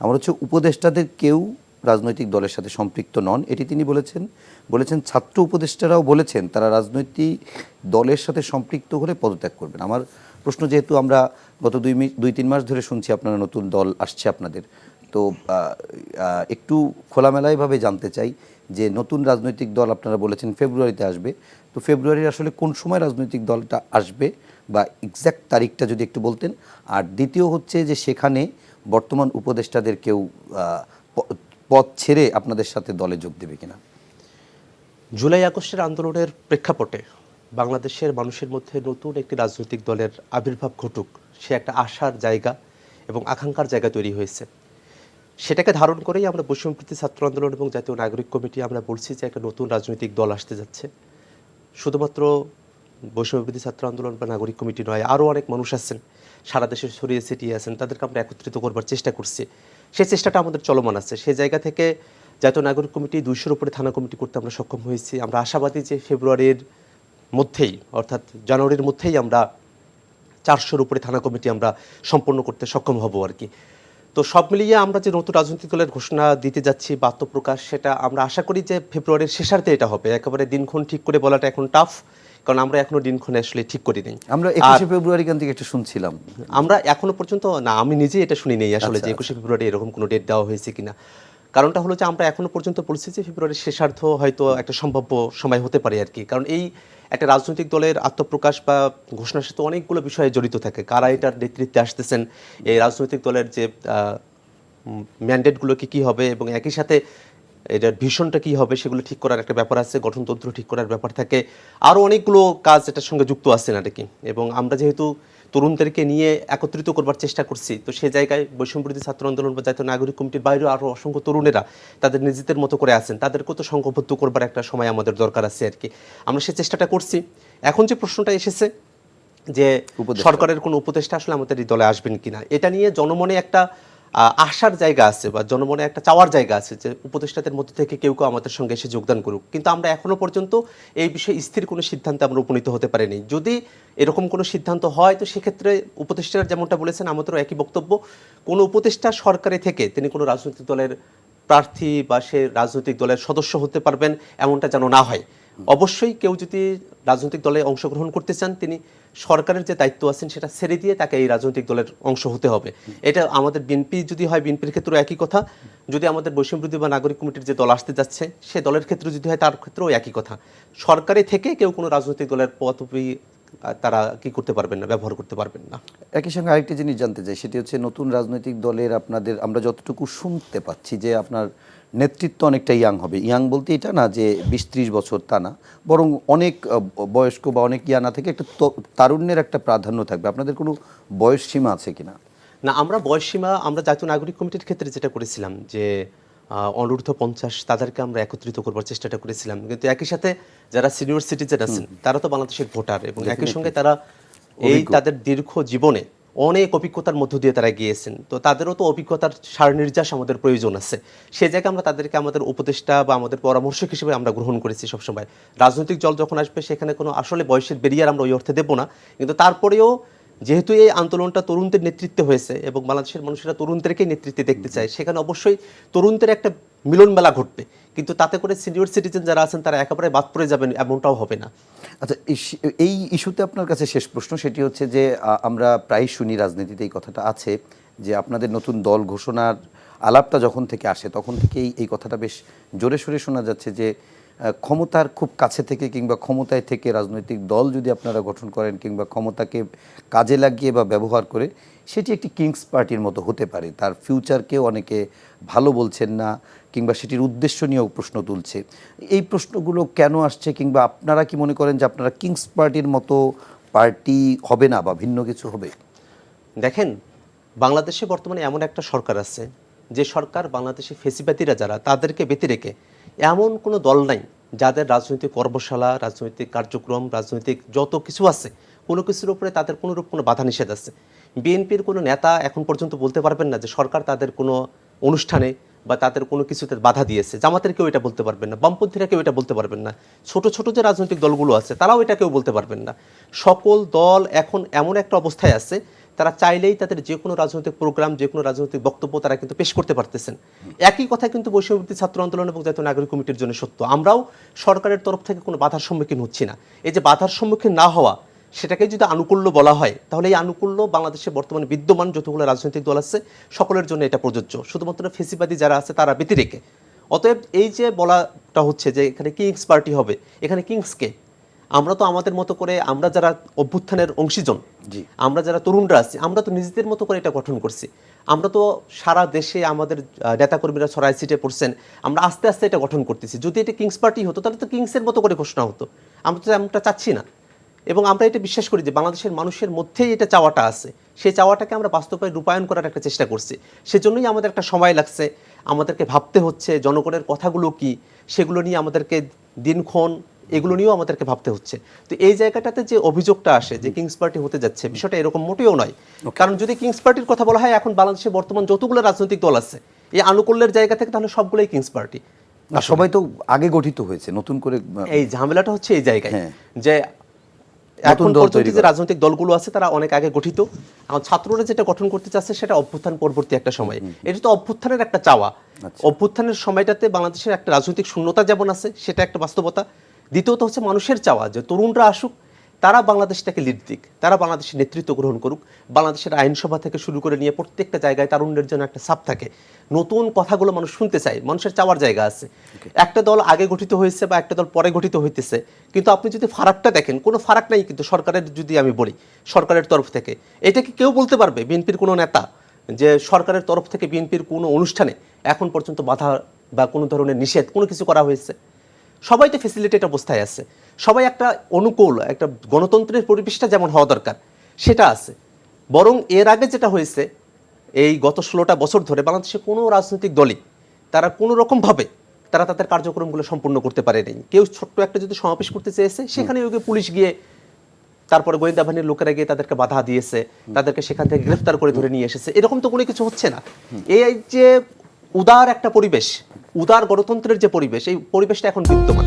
আমার হচ্ছে উপদেষ্টাদের কেউ রাজনৈতিক দলের সাথে সম্পৃক্ত নন, এটি তিনি বলেছেন ছাত্র উপদেষ্টারাও বলেছেন তারা রাজনৈতিক দলের সাথে সম্পৃক্ত হলে পদত্যাগ করবেন। আমার প্রশ্ন, যেহেতু আমরা গত 2-3 মাস ধরে শুনছি আপনারা নতুন দল আসছে আপনাদের, তো একটু খোলামেলাইভাবে জানতে চাই যে নতুন রাজনৈতিক দল আপনারা বলেছেন ফেব্রুয়ারিতে আসবে, তো ফেব্রুয়ারির আসলে কোন সময় রাজনৈতিক দলটা আসবে বা এক্স্যাক্ট তারিখটা যদি একটু বলতেন। আর দ্বিতীয় হচ্ছে যে সেখানে বর্তমান উপদেষ্টাদের কেউ পদ ছেড়ে আপনাদের সাথে দলে যোগ দেবে কিনা? জুলাই আগস্টের আন্দোলনের প্রেক্ষাপটে বাংলাদেশের মানুষের মধ্যে নতুন একটি রাজনৈতিক দলের আবির্ভাব ঘটুক, সে একটা আশার জায়গা এবং আকাঙ্ক্ষার জায়গা তৈরি হয়েছে। সেটাকে ধারণ করেই আমরা বৈষম্যবিরোধী ছাত্র আন্দোলন এবং জাতীয় নাগরিক কমিটি আমরা বলছি যে একটা নতুন রাজনৈতিক দল আসতে যাচ্ছে। শুধুমাত্র বৈষম্যবিরোধী ছাত্র আন্দোলন বা নাগরিক কমিটি নয়, আরও অনেক মানুষ আছেন, সারা দেশে ছড়িয়ে ছিটিয়ে আছেন, তাদেরকে আমরা একত্রিত করবার চেষ্টা করছি। সেই চেষ্টাটা আমাদের চলমান আছে। সেই জায়গা থেকে জাতীয় নাগরিক কমিটি 200-র উপরে থানা কমিটি করতে আমরা সক্ষম হয়েছি। আমরা আশাবাদী যে ফেব্রুয়ারির মধ্যেই, অর্থাৎ জানুয়ারির মধ্যেই আমরা 400-র উপরে থানা কমিটি আমরা সম্পন্ন করতে সক্ষম হব আর কি। তো সব মিলিয়ে আমরা যে নতুন রাজনৈতিক দলের ঘোষণা দিতে যাচ্ছি বা আত্মপ্রকাশ, সেটা আমরা আশা করি যে ফেব্রুয়ারির শেষার্ধে এটা হবে। একেবারে দিনক্ষণ ঠিক করে বলাটা এখন টাফ, কারণ আমরা এখনো দিনক্ষণ আসলে ঠিক করি নাই। আমরা 21শে ফেব্রুয়ারি কান থেকে একটু শুনছিলাম, আমরা এখনো পর্যন্ত না, আমি নিজে এটা শুনি নেই আসলে যে 21শে ফেব্রুয়ারি এরকম কোনো ডেট দেওয়া হয়েছে কিনা। কারণটা হলো যে আমরা এখনো পর্যন্ত বলছি যে ফেব্রুয়ারির শেষার্ধ হয়তো একটা সম্ভাব্য সময় হতে পারে আর কি। কারণ এই একটা রাজনৈতিক দলের আত্মপ্রকাশ বা ঘোষণার সাথে অনেকগুলো বিষয়ে জড়িত থাকে। কারা এটার নেতৃত্বে আসতেছেন, এই রাজনৈতিক দলের যে ম্যান্ডেটগুলো কী হবে এবং একই সাথে এটার ভিশনটা কী হবে সেগুলো ঠিক করার একটা ব্যাপার আছে, গঠনতন্ত্র ঠিক করার ব্যাপার থাকে, আরও অনেকগুলো কাজ এটার সঙ্গে যুক্ত আছেন আর কি। এবং আমরা যেহেতু তরুণদেরকে নিয়ে একত্রিত করবার চেষ্টা করছি, তো সেই জায়গায় বৈষম্যবিরোধী ছাত্র আন্দোলন বা জাতীয় নাগরিক কমিটির বাইরেও আরও অসংখ্য তরুণেরা তাদের নিজেদের মতো করে আছেন, তাদেরকেও তো সংঘবদ্ধ করবার একটা সময় আমাদের দরকার আছে আর কি। আমরা সেই চেষ্টাটা করছি। এখন যে প্রশ্নটা এসেছে যে সরকারের কোনো উপদেষ্টা আসলে আমাদের এই দলে আসবেন কিনা, এটা নিয়ে জনমনে একটা আশার জায়গা আছে বা জনমনে একটা চাওয়ার জায়গা আছে যে উপদেষ্টাদের মধ্যে থেকে কেউ কেউ আমাদের সঙ্গে এসে যোগদান করুক। কিন্তু আমরা এখনো পর্যন্ত এই বিষয়ে স্থির কোনো সিদ্ধান্তে আমরা উপনীত হতে পারিনি। যদি এরকম কোনো সিদ্ধান্ত হয় তো সেক্ষেত্রে উপদেষ্টারা যেমনটা বলেছেন আমাদেরও একই বক্তব্য, কোনো উপদেষ্টা সরকারে থেকে তিনি কোনো রাজনৈতিক দলের প্রার্থী বা সে রাজনৈতিক দলের সদস্য হতে পারবেন এমনটা যেন না হয়। অবশ্যই কেউ যদি রাজনৈতিক দলে অংশগ্রহণ করতে চান তিনি সরকারের যে দায়িত্ব আছেন সেটা ছেড়ে দিয়ে তাকে এই রাজনৈতিক দলের অংশ হতে হবে। এটা আমাদের বিএনপি যদি হয় বিএনপির ক্ষেত্রেও একই কথা, যদি আমাদের বৈষম্যবিরোধী বা নাগরিক কমিটির যে দল আসতে যাচ্ছে সে দলের ক্ষেত্রে যদি হয় তার ক্ষেত্রেও একই কথা। সরকারে থেকে কেউ কোনো রাজনৈতিক দলের পদবি তারা কি করতে পারবেন না, ব্যবহার করতে পারবেন না। একই সঙ্গে আরেকটি জিনিস জানতে চাই, সেটি হচ্ছে নতুন রাজনৈতিক দলের আপনাদের আমরা যতটুকু শুনতে পাচ্ছি যে আপনার নেতৃত্ব অনেকটা ইয়াং হবে। ইয়াং বলতে এটা না যে 20-30 বছর, তা না, বরং অনেক বয়স্ক বা অনেক ইয়ানা থেকে একটা তারুণ্যের একটা প্রাধান্য থাকবে। আপনাদের কোনো বয়স সীমা আছে কিনা? না, আমরা বয়সসীমা আমরা জাতীয় নাগরিক কমিটির ক্ষেত্রে যেটা করেছিলাম যে অনূর্ধ্ব 50 তাদেরকে আমরা একত্রিত করবার চেষ্টাটা করেছিলাম। কিন্তু একই সাথে যারা সিনিয়র সিটিজেন আছেন তারা তো বাংলাদেশের ভোটার এবং একই সঙ্গে তারা এই তাদের দীর্ঘ জীবনে অনেক অভিজ্ঞতার মধ্য দিয়ে তারা গিয়েছেন, তো তাদেরও তো অভিজ্ঞতার সার নির্যাস আমাদের প্রয়োজন আছে। সে জায়গায় আমরা তাদেরকে আমাদের উপদেষ্টা বা আমাদের পরামর্শক হিসেবে আমরা গ্রহণ করেছি সবসময়। রাজনৈতিক দল যখন আসবে সেখানে কোনো আসলে বয়সের বেরিয়ার আমরা ওই অর্থে দেবো না, কিন্তু তারপরেও যেহেতু এই আন্দোলনটা তরুণদের নেতৃত্বে হয়েছে এবং বাংলাদেশের মানুষেরা তরুণদেরকেই নেতৃত্বে দেখতে চায়, সেখানে অবশ্যই তরুণদের একটা মিলন মেলা ঘটবে, কিন্তু তাতে করে সিনিয়র সিটিজেন যারা আছেন তারা একেবারে বাদ পড়ে যাবেন এমনটাও হবে না। আচ্ছা, এই ইস্যুতে আপনার কাছে শেষ প্রশ্ন, সেটি হচ্ছে যে আমরা প্রায় শুনি রাজনীতিতে এই কথাটা আছে যে আপনাদের নতুন দল ঘোষণার আলাপটা যখন থেকে আসে তখন থেকেই এই কথাটা বেশ জোরে সোরে শোনা যাচ্ছে যে ক্ষমতার খুব কাছে থেকে কিংবা ক্ষমতায় থেকে রাজনৈতিক দল যদি আপনারা গঠন করেন কিংবা ক্ষমতাকে কাজে লাগিয়ে বা ব্যবহার করে সেটি একটি কিংস পার্টির মতো হতে পারে। তার ফিউচারকেও অনেকে ভালো বলছেন না কিংবা সেটির উদ্দেশ্য নিয়েও প্রশ্ন তুলছে। এই প্রশ্নগুলো কেন আসছে কিংবা আপনারা কি মনে করেন যে আপনারা কিংস পার্টির মতো পার্টি হবে না বা ভিন্ন কিছু হবে? দেখেন, বাংলাদেশে বর্তমানে এমন একটা সরকার আছে যে সরকার বাংলাদেশে ফেসিবাদীরা যারা তাদেরকে ব্যতি রেখে এমন কোনো দল নাই যাদের রাজনৈতিক কর্মশালা, রাজনৈতিক কার্যক্রম, রাজনৈতিক যত কিছু আছে কোনো কিছুর উপরে তাদের কোনোরূপ কোনো বাধা নিষেধ আছে। বিএনপির কোনো নেতা এখন পর্যন্ত বলতে পারবেন না যে সরকার তাদের কোনো অনুষ্ঠানে বা তাদের কোনো কিছুতে বাধা দিয়েছে। জামাতের কেউ এটা বলতে পারবেন না, বামপন্থীরা কেউ এটা বলতে পারবেন না, ছোট ছোট যে রাজনৈতিক দলগুলো আছে তারাও এটা কেউ বলতে পারবেন না। সকল দল এখন এমন একটা অবস্থায় আছে তারা চাইলেই তাদের যে কোনো রাজনৈতিক প্রোগ্রাম, যে কোনো রাজনৈতিক বক্তব্য তারা কিন্তু পেশ করতে পারতেছেন। একই কথা কিন্তু বৈষম্যবিরোধী ছাত্র আন্দোলন এবং জাতীয় নাগরিক কমিটির জন্য সত্য। আমরাও সরকারের তরফ থেকে কোনো বাধার সম্মুখীন হচ্ছি না। এই যে বাধার সম্মুখীন না হওয়া, সেটাকে যদি আনুকূল্য বলা হয়, তাহলে এই আনুকূল্য বাংলাদেশে বর্তমানে বিদ্যমান যতগুলো রাজনৈতিক দল আছে সকলের জন্য এটা প্রযোজ্য, শুধুমাত্র ফেসিবাদী যারা আছে তারা ব্যতিরেকে। অতএব এই যে বলাটা হচ্ছে যে এখানে কিংস পার্টি হবে, এখানে কিংসকে আমরা তো আমাদের মতো করে, আমরা যারা অভ্যুত্থানের অংশীজন, আমরা যারা তরুণরা আছি, আমরা তো নিজেদের মতো করে এটা গঠন করছি। আমরা তো সারা দেশে আমাদের নেতাকর্মীরা ছড়াই ছিটে পড়ছেন, আমরা আস্তে আস্তে এটা গঠন করতেছি। যদি এটা কিংস পার্টি হতো তাহলে তো কিংসের মতো করে ঘোষণা হতো। আমরা তো এমনটা চাচ্ছি না, এবং আমরা এটা বিশ্বাস করি যে বাংলাদেশের মানুষের মধ্যেই এটা চাওয়াটা আছে। সেই চাওয়াটাকে আমরা বাস্তবে রূপায়ণ করার একটা চেষ্টা করছি। সেজন্যই আমাদের একটা সময় লাগছে, আমাদেরকে ভাবতে হচ্ছে জনগণের কথাগুলো কি, সেগুলো নিয়ে আমাদেরকে দিনক্ষণ এগুলো নিয়েও আমাদেরকে ভাবতে হচ্ছে। তো এই জায়গাটাতে যে অভিযোগটা আসে যে কিংস পার্টি হতে যাচ্ছে, বিষয়টা এরকম মোটেও নয়। কারণ যদি কিংস পার্টির কথা বলা হয়, এখন বাংলাদেশে বর্তমান যতগুলো রাজনৈতিক দল আছে এই আনুকূল্যের জায়গা থেকে, তাহলে সবগুলোই কিংস পার্টি। না, সবাই তো আগে গঠিত হয়েছে, নতুন করে এই ঝামেলাটা হচ্ছে এই জায়গায় যে নতুন এখন দল পর্যন্ত তৈরি যে রাজনৈতিক দলগুলো আছে তারা অনেক আগে গঠিত। এখন ছাত্ররা যেটা গঠন করতে চাচ্ছে সেটা অভ্যুত্থান পরবর্তী একটা সময়। এটা তো অভ্যুত্থানের একটা চাওয়া। অভ্যুত্থানের সময়টাতে বাংলাদেশের একটা রাজনৈতিক শূন্যতা যেমন আছে, সেটা একটা বাস্তবতা। দ্বিতীয়ত হচ্ছে মানুষের চাওয়া যে তরুণরা আসুক, তারা বাংলাদেশটাকে লিড দিক, তারা বাংলাদেশের নেতৃত্ব গ্রহণ করুক। বাংলাদেশের আইনসভা থেকে শুরু করে নিয়ে প্রত্যেকটা জায়গায় তারুণ্যের জন্য একটা ছাপ থাকে। নতুন কথাগুলো মানুষ শুনতে চায়, মানুষের চাওয়ার জায়গা আছে। একটা দল আগে গঠিত হয়েছে বা একটা দল পরে গঠিত হইতেছে, কিন্তু আপনি যদি ফারাকটা দেখেন, কোনো ফারাক নাই। কিন্তু সরকারের যদি আমি বলি, সরকারের তরফ থেকে এটা কি কেউ বলতে পারবে, বিএনপির কোনো নেতা, যে সরকারের তরফ থেকে বিএনপির কোনো অনুষ্ঠানে এখন পর্যন্ত বাধা বা কোনো ধরনের নিষেধ কোনো কিছু করা হয়েছে? সবাই তো ফেসিলিটেড অবস্থায় আছে, সবাই একটা অনুকূল একটা গণতন্ত্রের পরিবেশটা যেমন হওয়া দরকার সেটা আছে। বরং এর আগে যেটা হয়েছে, এই গত 16টা বছর ধরে বাংলাদেশে কোনো রাজনৈতিক দলই তারা কোনো রকমভাবে তারা তাদের কার্যক্রমগুলো সম্পূর্ণ করতে পারেনি। কেউ ছোট্ট একটা যদি সমাবেশ করতে চেয়েছে, সেখানে ওই পুলিশ গিয়ে, তারপরে গোয়েন্দা বাহিনীর লোকেরা গিয়ে তাদেরকে বাধা দিয়েছে, তাদেরকে সেখান থেকে গ্রেফতার করে ধরে নিয়ে এসেছে। এরকম তো কোনো কিছু হচ্ছে না। এই যে উদার একটা পরিবেশ, উদার গণতন্ত্রের যে পরিবেশ, এই পরিবেশটা এখন বিদ্যমান।